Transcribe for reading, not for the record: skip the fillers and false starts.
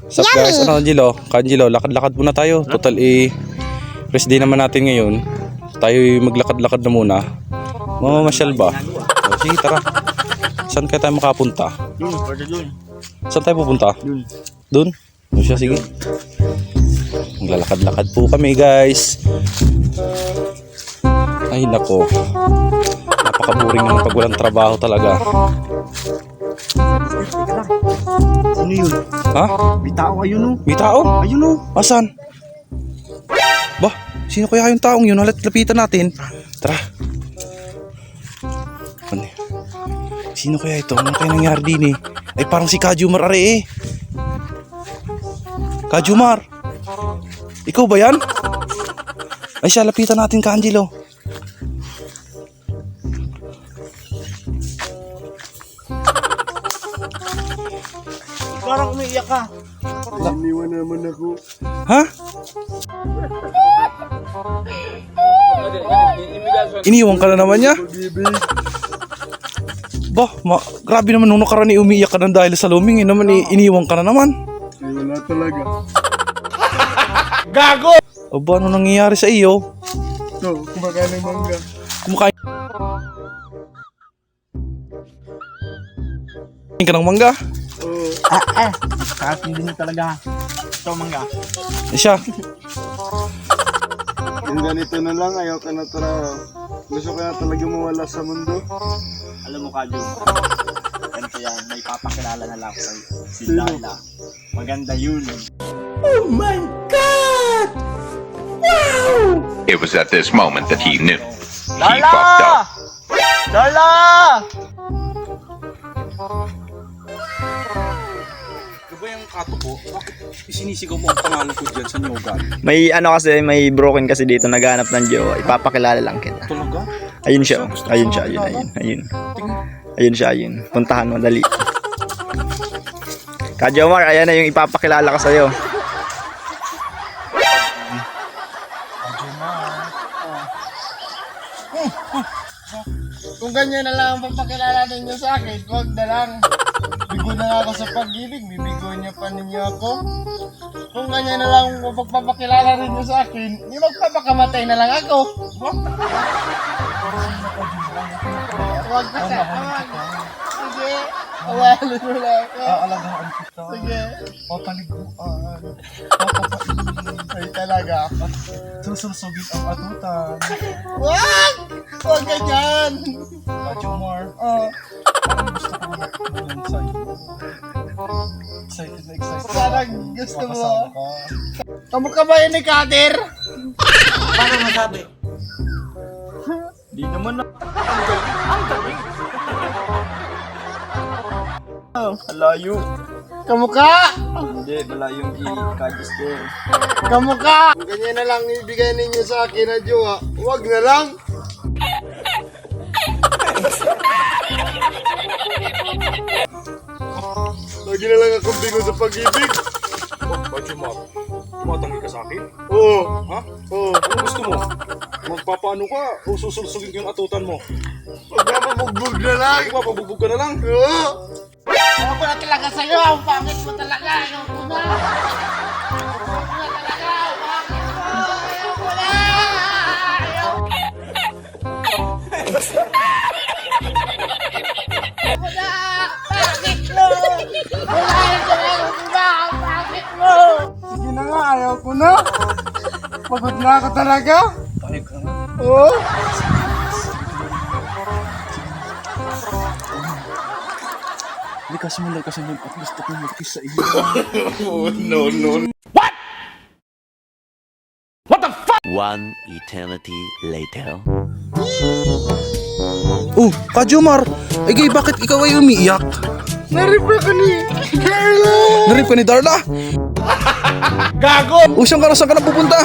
Sup guys, ano Kanjilo, lakad-lakad muna tayo. Total rest day naman natin ngayon. Tayo maglakad-lakad na muna. Mamamasyal ba? O, sige tara. Saan kaya tayo makapunta? Doon. Saan tayo pupunta? Doon? O siya, sige. Maglalakad-lakad po kami guys. Ay nako. Napaka-boring naman pag walang trabaho talaga. Sino yun? Ha? May tao, ayun o. May tao? Ayun o. Asan? Bah, sino kaya yung taong yun? Lapitan natin. Tara. Ano? Sino kaya ito? Ano kaya nangyari din eh? Ay parang si Kajumar are eh. Kajumar! Ikaw ba yan? Ay siya, lapitan natin ka Angelo. Parang umiiyak ka. Iniwan naman ako. Ha? Iniwan ka na naman niya? Pag-ibig. Bah, grabe naman nung nakaraan umiiyak ka na dahil sa luming eh naman iniwan ka na naman. Ay wala talaga. Gago! Aba, ano nangyayari sa iyo? So, kumakain ng mangga. Kumakain ka ng mangga? Oo. Kakatindi niyo talaga. Ito, mangga. Eh siya, Yung ganito na lang, ayaw ka na tara. Gusto ka na talaga mawala sa mundo. Alam mo, Kadyo. Ganito yan. May papakilala na lang sa'yo. Si Sino? Lala. Maganda yun. It was at this moment that he knew. He Lala! fucked up. Lala! diba yung kato ko? Bakit isinisigaw mo ang pangalan ko dyan sa Nyogan? May ano kasi, may broken kasi dito naghahanap ng jowa. Ipapakilala lang kita. Talaga? Ayun siya. Oh. Ayun siya. Ayun. Ayun siya. Ayun. Puntahan mo, dali. Kajomar, ayan na yung ipapakilala ko sa'yo. Kung ganyan na lang ang papakilala ninyo sa akin, wag na lang. Bigo na nga ako sa pag-ibig, bibigo niyo pa ninyo ako. Kung ganyan na lang ang pagpapakilala ninyo sa akin, di magpapakamatay na lang ako. Wag na sa wag. Sige, awalin mo lang ako. Aalagaan kita. Sige, Papaliguan. ay talaga. Susursugin ang atutan. Wag! Wag ganyan! Kajomar. Oh, Parang gusto ko na tulungan sa'yo. Excited na excited. parang gusto mo. Makasama ka. Kamukha ba yun ni Kader? Paano masabi? Di naman na. Malayo. Kamukha! Hindi, malayo yung i-kajis ko. Kamukha! Kung ganyan na lang ibigay ninyo sa akin na jowa, wag na lang! Lagi na lang akong bigo sa pag-ibig. Kajumar, tumatangi ka sa akin? Oo. Ha? Oo. Ano gusto mo? Magpapaano ka o susursugin ko yung atutan mo? Magpapabugbog na lang. Papabugbog ka na lang? Oo. Ako na talaga sa'yo, ang pangit mo talaga, ayoko na. Ayoko na talaga, ang pangit mo, ayoko na. Ayoko na, pangit mo. Wala na, ayoko na, ang pangit mo. Sige na nga, ayaw ko na. Pagod na ako talaga. Tayo ka nga. Oo. Likas mo lang kasi at gusto ko mag-kiss sa iyo. One eternity later. Oh, Kajumar! Ay gay, bakit ikaw ay umiiyak? Naripla ka ni Carla. Narip ka ni Darla? Gago! O saan ka na pupunta?